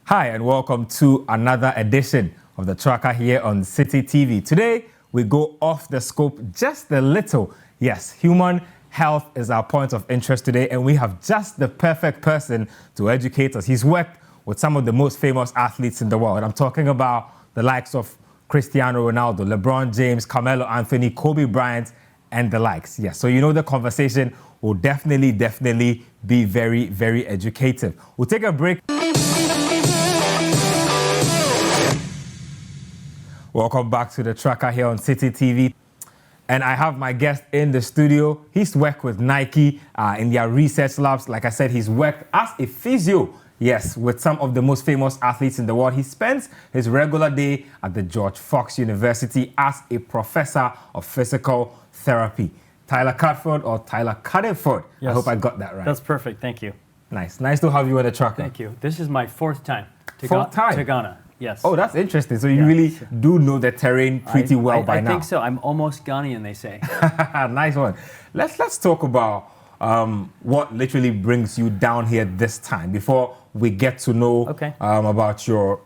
Hi, and welcome to another edition of the Tracker here on Citi TV. Today, we go off the scope just a little. Yes, human health is our point of interest today, and we have just the perfect person to educate us. He's worked with some of the most famous athletes in the world. I'm talking about the likes of Cristiano Ronaldo, LeBron James, Carmelo Anthony, Kobe Bryant, and the likes. Yes, so you know the conversation will definitely be very, very educative. We'll take a break. Welcome back to the Tracker here on Citi TV. And I have my guest in the studio. He's worked with Nike in their research labs. Like I said, he's worked as a physio, yes, with some of the most famous athletes in the world. He spends his regular day at the George Fox University as a professor of physical therapy. Tyler Cudderford or Tyler Cudderford. Yes. I hope I got that right. That's perfect. Thank you. Nice to have you on the Tracker. Thank you. This is my fourth time to Ghana. Yes. Oh, that's interesting. So you really do know the terrain pretty well by now. I think so. I'm almost Ghanaian, they say. Nice one. Let's talk about what literally brings you down here this time before we get to know about your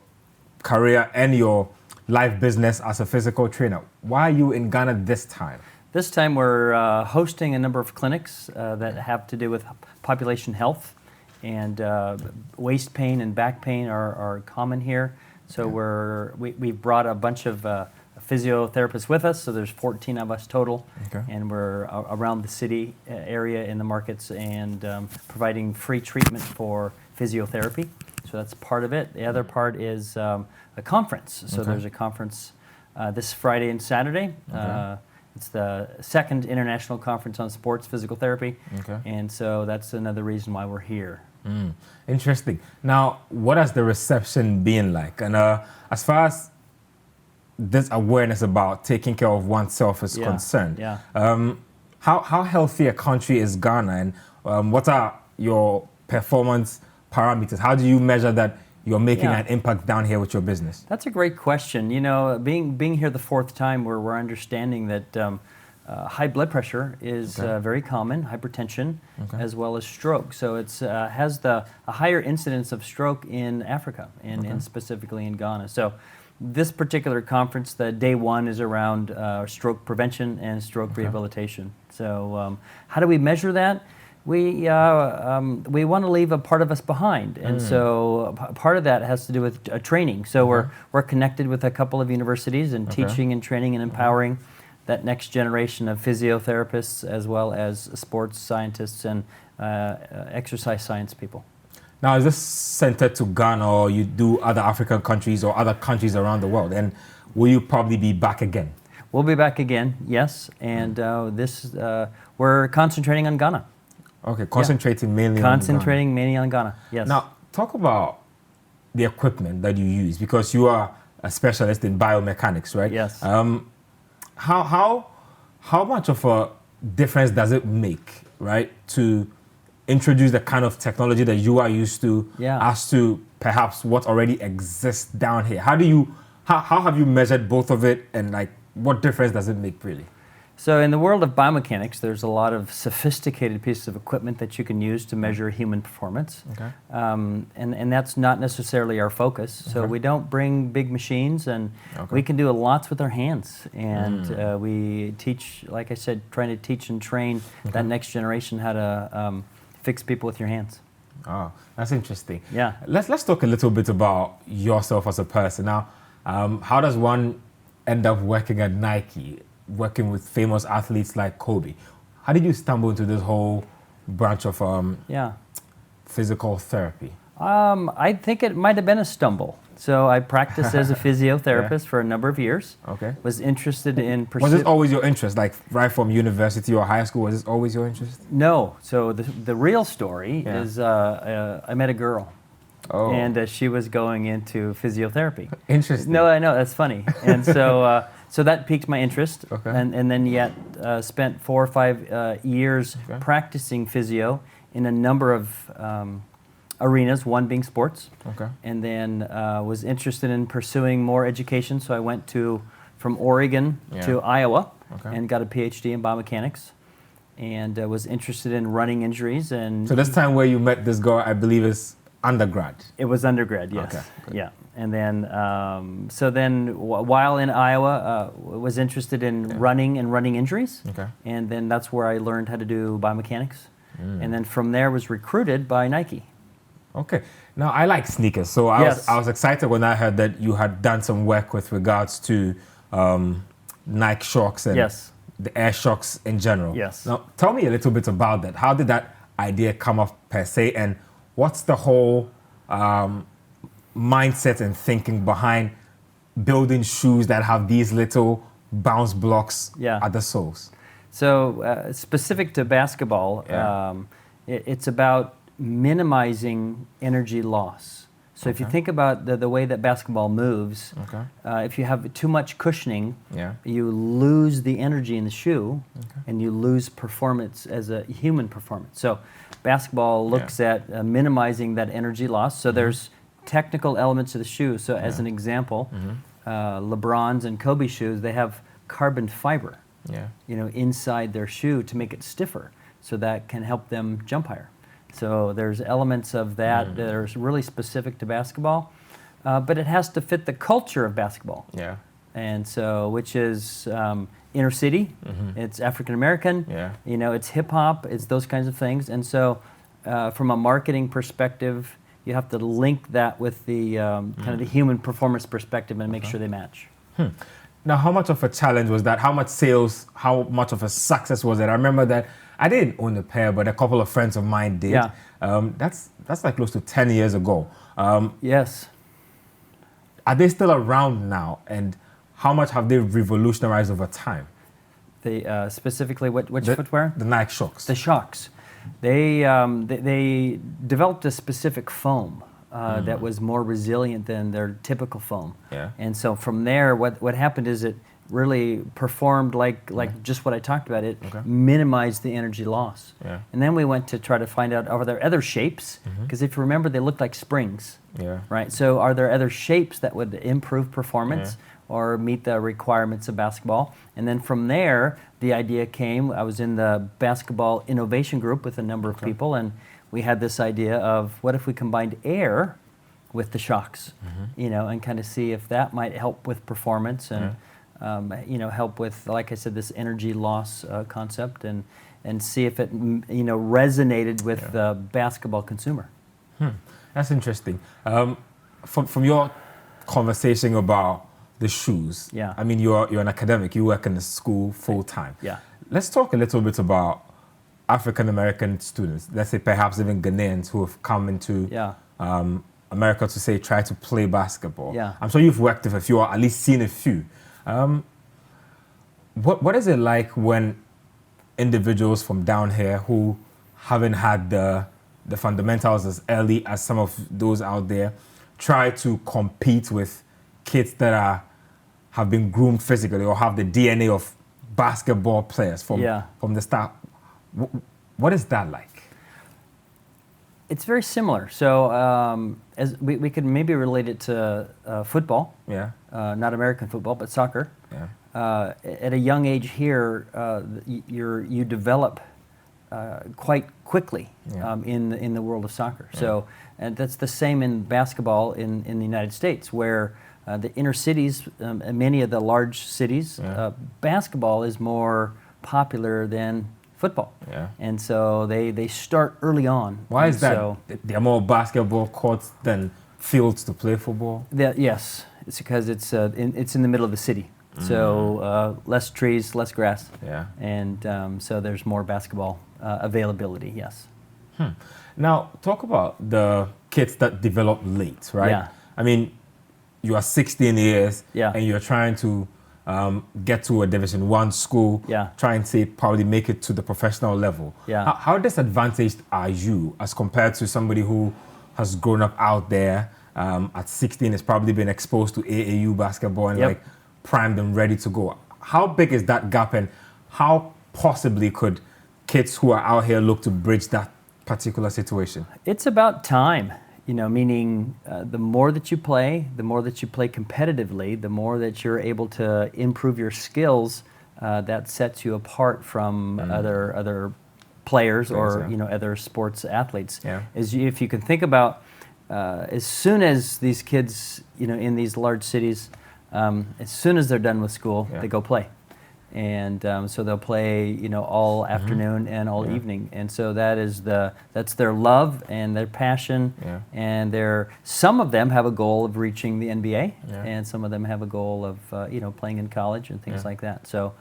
career and your life business as a physical trainer. Why are you in Ghana this time? This time we're hosting a number of clinics that have to do with population health, and waist pain and back pain are common here. So we've brought a bunch of physiotherapists with us, so there's 14 of us total, and we're around the city area in the markets and providing free treatment for physiotherapy. So that's part of it. The other part is a conference. So there's a conference this Friday and Saturday. It's the second international conference on sports physical therapy, and so that's another reason why we're here. Interesting. Now, what has the reception been like? And as far as this awareness about taking care of oneself is concerned, how healthy a country is Ghana, and what are your performance parameters? How do you measure that you're making an impact down here with your business? That's a great question. You know, being here the fourth time, we're understanding that high blood pressure is very common, hypertension, as well as stroke. So it's has a higher incidence of stroke in Africa, and specifically in Ghana. So this particular conference, the day one, is around stroke prevention and stroke rehabilitation. So how do we measure that? We want to leave a part of us behind, and so part of that has to do with training. So we're connected with a couple of universities and teaching and training and empowering that next generation of physiotherapists, as well as sports scientists and exercise science people. Now, is this centered to Ghana, or you do other African countries or other countries around the world? And will you probably be back again? We'll be back again, yes. And we're concentrating on Ghana. Okay, concentrating mainly on Ghana, yes. Now, talk about the equipment that you use, because you are a specialist in biomechanics, right? Yes. How much of a difference does it make, right, to introduce the kind of technology that you are used to as to perhaps what already exists down here? How have you measured both of it, and like what difference does it make really? So in the world of biomechanics, there's a lot of sophisticated pieces of equipment that you can use to measure human performance. And that's not necessarily our focus. So we don't bring big machines, and we can do lots with our hands. And we teach, like I said, trying to teach and train that next generation how to fix people with your hands. Oh, that's interesting. Yeah. Let's talk a little bit about yourself as a person. Now, how does one end up working at Nike, working with famous athletes like Kobe? How did you stumble into this whole branch of physical therapy? I think it might have been a stumble. So I practiced as a physiotherapist for a number of years. Was interested in Was this always your interest, like right from university or high school? Was this always your interest? No. So the real story is I met a girl. And she was going into physiotherapy. Interesting. No, I know, that's funny. And so so that piqued my interest. And then yet spent 4 or 5 years practicing physio in a number of arenas, one being sports. And then was interested in pursuing more education. So I went from Oregon to Iowa and got a PhD in biomechanics. And was interested in running injuries. And so this time where you met this girl, I believe, is undergrad? It was undergrad, yes. Okay, good. Yeah. And then, while in Iowa, was interested in running and running injuries. Okay. And then that's where I learned how to do biomechanics. And then from there was recruited by Nike. Okay. Now, I like sneakers, so I was excited when I heard that you had done some work with regards to Nike Shox and the Air Shox in general. Yes. Now, tell me a little bit about that. How did that idea come up per se, and what's the whole mindset and thinking behind building shoes that have these little bounce blocks at the soles? So specific to basketball, it's about minimizing energy loss. So if you think about the way that basketball moves, if you have too much cushioning, you lose the energy in the shoe, and you lose performance as a human performance. So basketball looks at minimizing that energy loss. So there's technical elements of the shoe. So as an example, LeBron's and Kobe shoes, they have carbon fiber, inside their shoe to make it stiffer, so that can help them jump higher. So there's elements of that that are really specific to basketball, but it has to fit the culture of basketball. Yeah. And so, which is inner city, it's African American, it's hip hop, it's those kinds of things. And so, from a marketing perspective, you have to link that with the kind of the human performance perspective and make sure they match. Now, how much of a challenge was that? How much sales, how much of a success was it? I remember that I didn't own a pair, but a couple of friends of mine did. Yeah. That's like close to 10 years ago. Yes. Are they still around now? And how much have they revolutionized over time? They specifically which footwear? The Nike Shox. The Shox. They developed a specific foam that was more resilient than their typical foam. Yeah. And so from there, what happened is it really performed like just what I talked about. It minimized the energy loss. Yeah. And then we went to try to find out, are there other shapes? Because if you remember, they looked like springs. Yeah. Right. So are there other shapes that would improve performance or meet the requirements of basketball? And then from there, the idea came. I was in the basketball innovation group with a number of people, and we had this idea of what if we combined air with the Shox, and kind of see if that might help with performance and help with, like I said, this energy loss concept, and see if it resonated with the basketball consumer. That's interesting. From your conversation about the shoes, I mean, you're an academic. You work in the school full time. Yeah. Let's talk a little bit about African American students. Let's say perhaps even Ghanaians who have come into America to say try to play basketball. Yeah. I'm sure you've worked with a few, or at least seen a few. What is it like when individuals from down here who haven't had the fundamentals as early as some of those out there try to compete with kids that have been groomed physically or have the DNA of basketball players from the start? What is that like? It's very similar. So as we could maybe relate it to football. Yeah. Not American football, but soccer. Yeah. At a young age here, you develop quite quickly in the world of soccer. Yeah. So, and that's the same in basketball in the United States, where the inner cities, many of the large cities, basketball is more popular than football. Yeah. And so they start early on. Why is that? So, there are more basketball courts than fields to play football? Yes, it's because it's in the middle of the city. So less trees, less grass. Yeah. And so there's more basketball availability, yes. Now, talk about the kids that develop late, right? Yeah. I mean, you are 16 years and you're trying to get to a Division I school, try and say probably make it to the professional level. Yeah. How disadvantaged are you as compared to somebody who has grown up out there at 16, has probably been exposed to AAU basketball and like primed and ready to go? How big is that gap, and how possibly could kids who are out here look to bridge that particular situation? It's about time. Meaning the more that you play competitively, the more that you're able to improve your skills, that sets you apart from other players or other sports athletes. Yeah. If you can think about as soon as these kids, in these large cities, as soon as they're done with school, they go play. And so they'll play, all afternoon and all evening. And so that's their love and their passion. Yeah. And some of them have a goal of reaching the NBA, and some of them have a goal of, playing in college and things like that. So,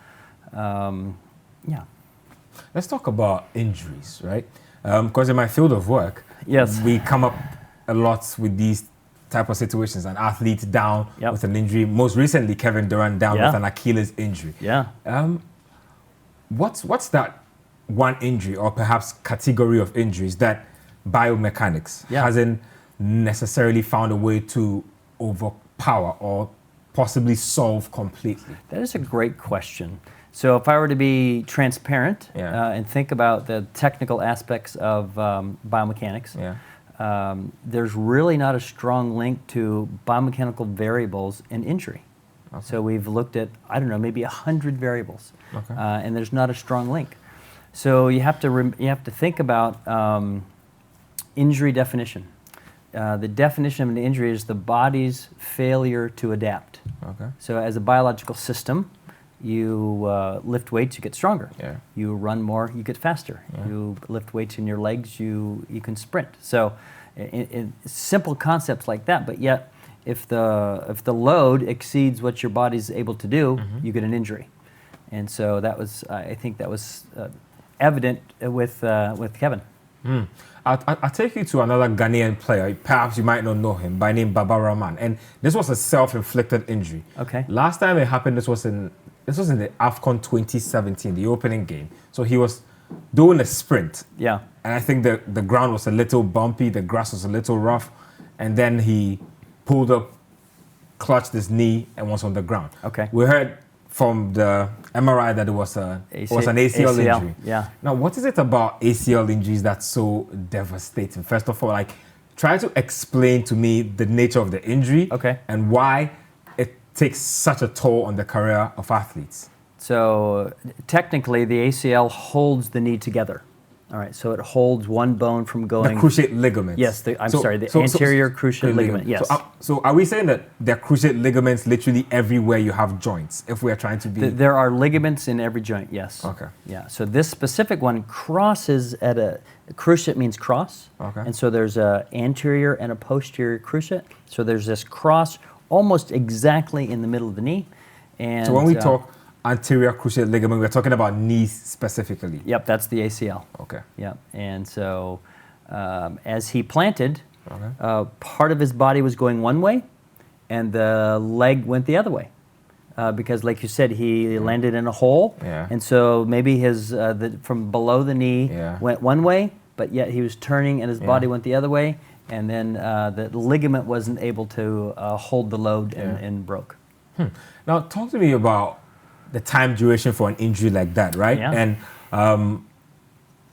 yeah. Let's talk about injuries, right? Because in my field of work, we come up a lot with these type of situations. An athlete down with an injury. Most recently, Kevin Durant down with an Achilles injury. Yeah. What's that one injury or perhaps category of injuries that biomechanics hasn't necessarily found a way to overpower or possibly solve completely? That is a great question. So if I were to be transparent and think about the technical aspects of biomechanics, there's really not a strong link to biomechanical variables in injury. Okay. So we've looked at, maybe 100 variables, and there's not a strong link. So you have to think about injury definition. The definition of an injury is the body's failure to adapt. Okay. So as a biological system, you lift weights, you get stronger. Yeah. You run more, you get faster. Yeah. You lift weights in your legs, you can sprint. So in simple concepts like that, but yet if the load exceeds what your body's able to do, you get an injury. And so I think that was evident with Kevin. I'll take you to another Ghanaian player. Perhaps you might not know him, by name Baba Rahman. And this was a self-inflicted injury. Okay. Last time it happened, this was in the AFCON 2017, the opening game. So he was doing a sprint. Yeah. And I think the ground was a little bumpy, the grass was a little rough, and then he pulled up, clutched his knee, and was on the ground. Okay. We heard from the MRI that it was an ACL injury. Yeah. Now, what is it about ACL injuries that's so devastating? First of all, try to explain to me the nature of the injury and why it takes such a toll on the career of athletes. So technically, the ACL holds the knee together. All right, so it holds one bone from going... The cruciate ligament. Yes, the anterior cruciate ligament, yes. So are we saying that there are cruciate ligaments literally everywhere you have joints, if we are trying to be... There are ligaments in every joint, yes. Okay. Yeah, so this specific one crosses at a... Cruciate means cross, and so there's an anterior and a posterior cruciate. So there's this cross almost exactly in the middle of the knee. And so when we talk anterior cruciate ligament, we're talking about knees specifically. Yep, that's the ACL. Okay. Yep, and so as he planted, part of his body was going one way, and the leg went the other way, because, like you said, he landed in a hole, and so maybe his from below the knee went one way, but yet he was turning, and his body went the other way, and then the ligament wasn't able to hold the load and broke. Now, talk to me about the time duration for an injury like that, right? Yeah. And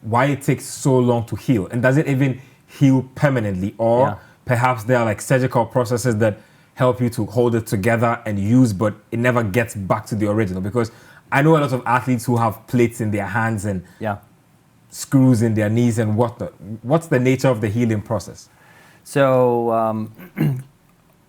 why it takes so long to heal. And does it even heal permanently? Or perhaps there are surgical processes that help you to hold it together and use, but it never gets back to the original? Because I know a lot of athletes who have plates in their hands and screws in their knees and whatnot. What's the nature of the healing process? So can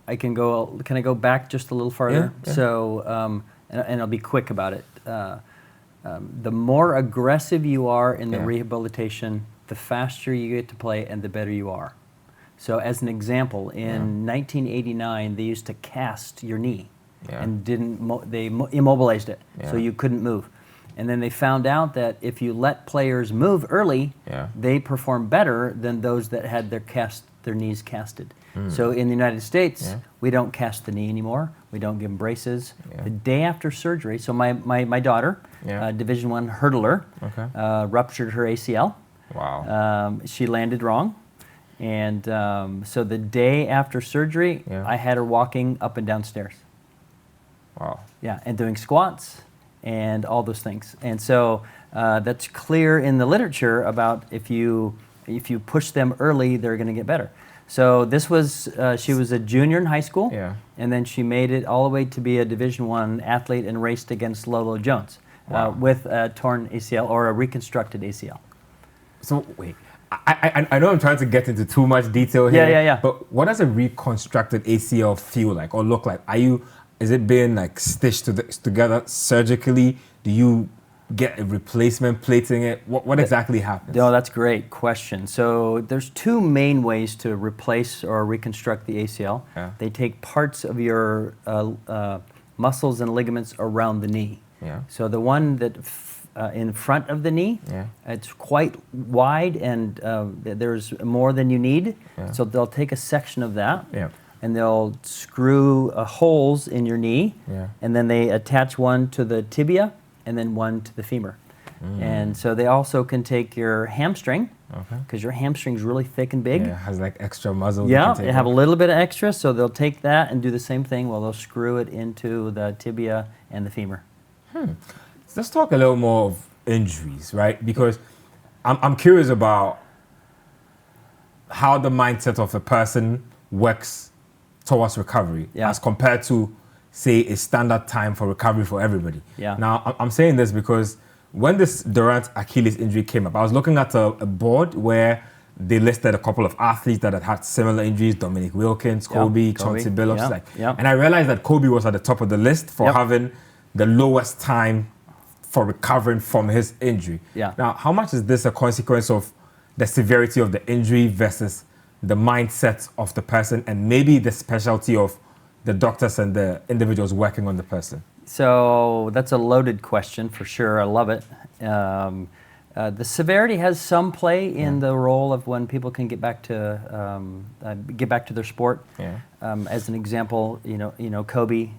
I go back just a little farther? Yeah. So, and I'll be quick about it. The more aggressive you are in the rehabilitation, the faster you get to play and the better you are. So as an example, in 1989, they used to cast your knee and they immobilized it so you couldn't move. And then they found out that if you let players move early, they perform better than those that had their knees casted. So in the United States, we don't cast the knee anymore. We don't give them braces. The day after surgery, so my daughter, Division I hurdler, ruptured her ACL. Wow. She landed wrong. And so the day after surgery, I had her walking up and down stairs. Wow. Yeah, and doing squats and all those things. And so that's clear in the literature about if you push them early, they're going to get better. So this was, she was a junior in high school, and then she made it all the way to be a Division I athlete and raced against Lolo Jones with a torn ACL or a reconstructed ACL. So wait, I know I'm trying to get into too much detail here. Yeah. But what does a reconstructed ACL feel like or look like? Is it being like stitched together surgically? Do you get a replacement plating it? What exactly happens? No, that's a great question. So there's two main ways to replace or reconstruct the ACL. Yeah. They take parts of your muscles and ligaments around the knee. Yeah. So the one that in front of the knee, it's quite wide and there's more than you need. Yeah. So they'll take a section of that. Yeah. And they'll screw holes in your knee, and then they attach one to the tibia and then one to the femur. And so they also can take your hamstring, because your hamstring's really thick and big. Yeah, it has like extra muscle. Yeah, they have a little bit of extra, so they'll take that and do the same thing. Well, they'll screw it into the tibia and the femur. Let's talk a little more of injuries, right? Because I'm curious about how the mindset of a person works towards recovery as compared to, say, a standard time for recovery for everybody. Yeah. Now, I'm saying this because when this Durant Achilles injury came up, I was looking at a board where they listed a couple of athletes that had had similar injuries: Dominic Wilkins, Kobe, Chauncey Billups. And I realized that Kobe was at the top of the list for having the lowest time for recovering from his injury. Now, how much is this a consequence of the severity of the injury versus the mindset of the person and maybe the specialty of the doctors and the individuals working on the person? So that's a loaded question for sure. I love it. The severity has some play in the role of when people can get back to their sport. As an example, Kobe.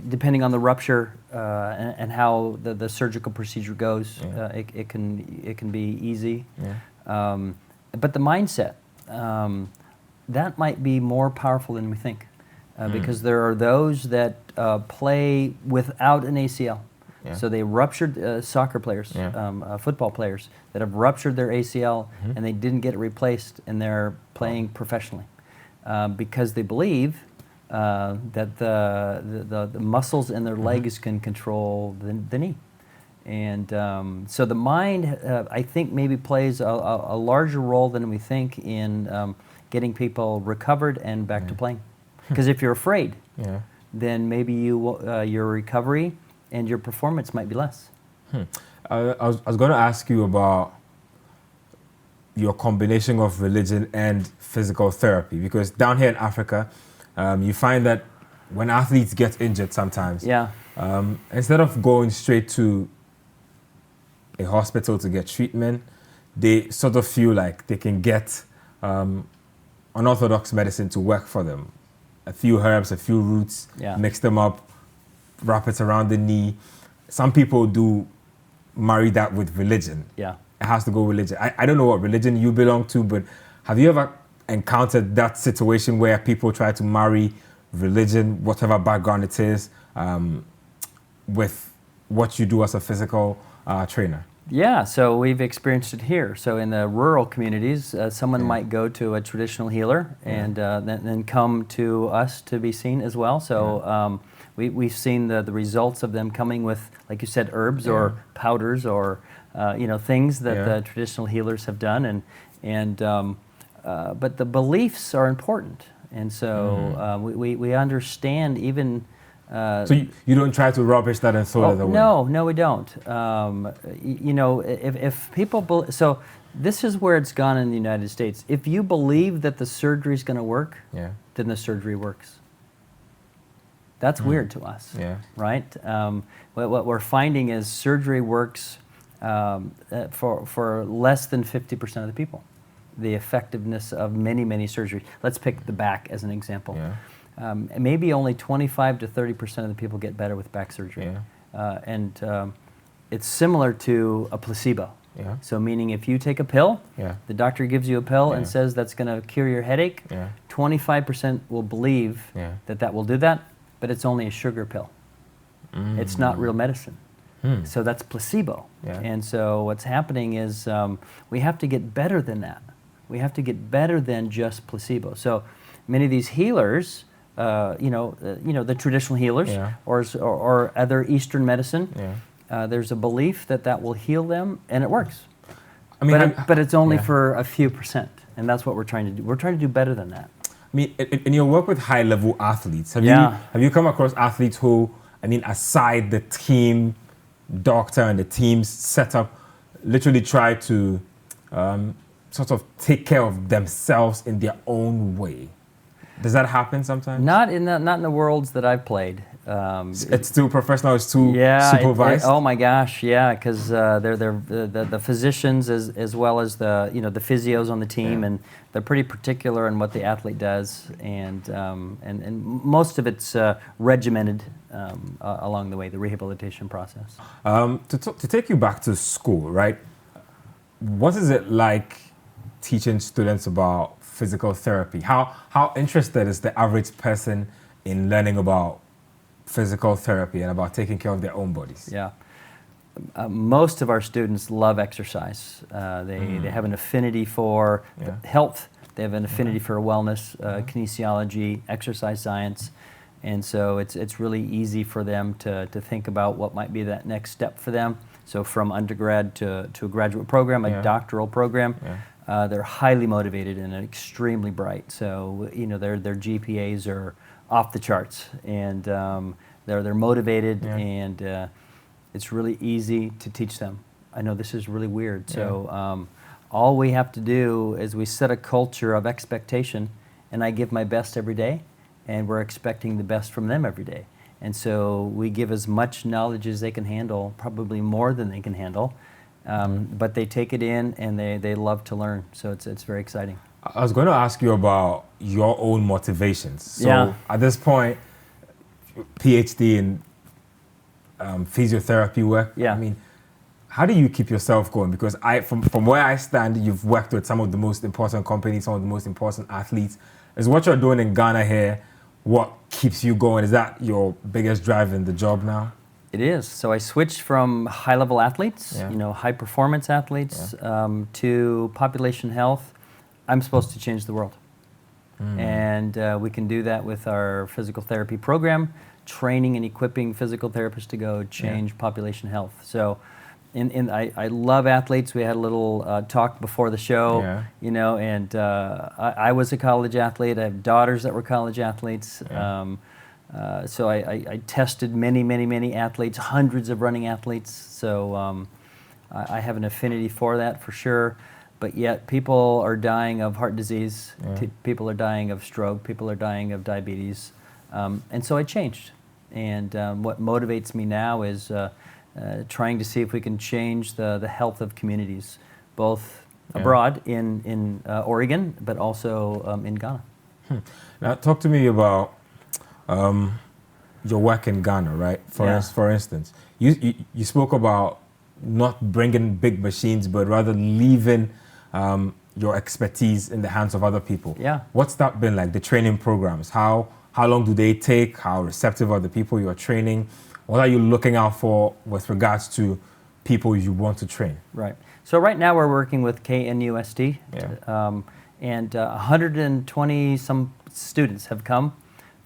Depending on the rupture and how the surgical procedure goes, it can be easy. But the mindset, that might be more powerful than we think, because there are those that play without an ACL. So they ruptured soccer players, football players that have ruptured their ACL and they didn't get it replaced, and they're playing professionally because they believe that the muscles in their legs can control the knee. And so the mind, I think, maybe plays a larger role than we think in getting people recovered and back to playing. Because if you're afraid, then maybe your recovery and your performance might be less. I was going to ask you about your combination of religion and physical therapy, because down here in Africa, you find that when athletes get injured sometimes, instead of going straight to a hospital to get treatment, they sort of feel like they can get unorthodox medicine to work for them. A few herbs, a few roots, mix them up, wrap it around the knee. Some people do marry that with religion. It has to go religion. I don't know what religion you belong to, but have you ever encountered that situation where people try to marry religion, whatever background it is, with what you do as a physical trainer? Yeah, so we've experienced it here. So in the rural communities, someone might go to a traditional healer and then come to us to be seen as well. So we've seen the results of them coming with, like you said, herbs or powders or things that the traditional healers have done. But the beliefs are important, and so we understand even. So you don't try to rubbish that and throw it away? No, we don't. If people so this is where it's gone in the United States. If you believe that the surgery is going to work, then the surgery works. That's weird to us, right? What we're finding is surgery works for less than 50% of the people. The effectiveness of many surgeries. Let's pick the back as an example. Maybe only 25 to 30% of the people get better with back surgery. It's similar to a placebo. So meaning if you take a pill, the doctor gives you a pill and says that's going to cure your headache, 25% will believe that will do that, but it's only a sugar pill. It's not real medicine. So that's placebo. And so what's happening is we have to get better than that. We have to get better than just placebo. So many of these healers, the traditional healers or other Eastern medicine, there's a belief that will heal them, and it works. I mean, but it's only for a few %, and that's what we're trying to do. We're trying to do better than that. I mean, in your work with high-level athletes, have you come across athletes who, I mean, aside the team doctor and the team's setup, literally try to sort of take care of themselves in their own way? Does that happen sometimes? Not in the worlds that I've played. It's too professional. It's too supervised. Oh my gosh, yeah, because they're the physicians as well as the the physios on the team, and they're pretty particular in what the athlete does, and most of it's regimented along the way, the rehabilitation process. To take you back to school, right? What is it like teaching students about physical therapy? How interested is the average person in learning about physical therapy and about taking care of their own bodies? Yeah. Most of our students love exercise. They have an affinity for health. They have an affinity for wellness, kinesiology, exercise science. And so it's really easy for them to think about what might be that next step for them. So from undergrad to a graduate program, a doctoral program, they're highly motivated and extremely bright. So their GPAs are off the charts, and they're motivated, and it's really easy to teach them. I know this is really weird. So all we have to do is we set a culture of expectation, and I give my best every day, and we're expecting the best from them every day. And so we give as much knowledge as they can handle, probably more than they can handle, but they take it in and they love to learn. So it's very exciting. I was going to ask you about your own motivations. So at this point, PhD in physiotherapy work. I mean, how do you keep yourself going? Because from where I stand, you've worked with some of the most important companies, some of the most important athletes. Is what you're doing in Ghana here what keeps you going? Is that your biggest drive in the job now? It is. So I switched from high-level athletes, high-performance athletes, to population health. I'm supposed to change the world. And we can do that with our physical therapy program, training and equipping physical therapists to go change population health. So I love athletes. We had a little talk before the show, and I was a college athlete. I have daughters that were college athletes. So I tested many athletes, hundreds of running athletes. So I have an affinity for that for sure. But yet people are dying of heart disease. People are dying of stroke. People are dying of diabetes. And so I changed. And what motivates me now is trying to see if we can change the health of communities, both abroad in Oregon, but also in Ghana. Now, talk to me about your work in Ghana, right? For instance, you spoke about not bringing big machines, but rather leaving your expertise in the hands of other people. What's that been like, the training programs? How long do they take? How receptive are the people you are training? What are you looking out for with regards to people you want to train? Right. So right now we're working with KNUST, and 120 some students have come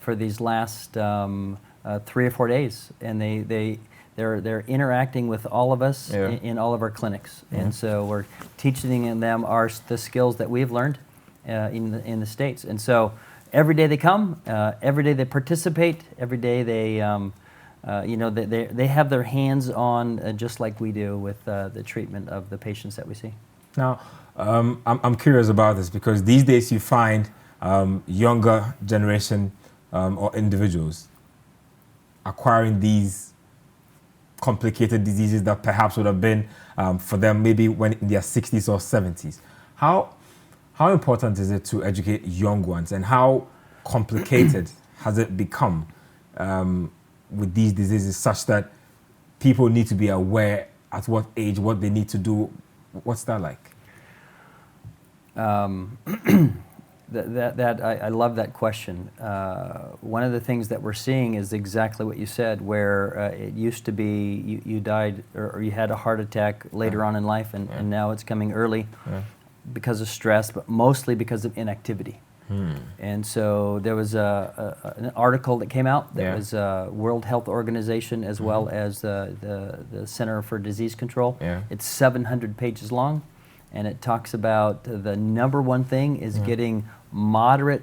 for these last 3 or 4 days, and they're interacting with all of us in all of our clinics, and so we're teaching them the skills that we've learned in the States. And so every day they come, every day they participate, every day they they have their hands on just like we do with the treatment of the patients that we see. Now, I'm curious about this because these days you find younger generation or individuals acquiring these complicated diseases that perhaps would have been for them maybe when in their 60s or 70s. How important is it to educate young ones, and how complicated has it become with these diseases such that people need to be aware at what age, what they need to do? What's that like? I love that question. One of the things that we're seeing is exactly what you said, where it used to be you died or you had a heart attack later on in life, and now it's coming early because of stress, but mostly because of inactivity. And so there was an article that came out that was World Health Organization as well as the Center for Disease Control. It's 700 pages long, and it talks about the number one thing is getting moderate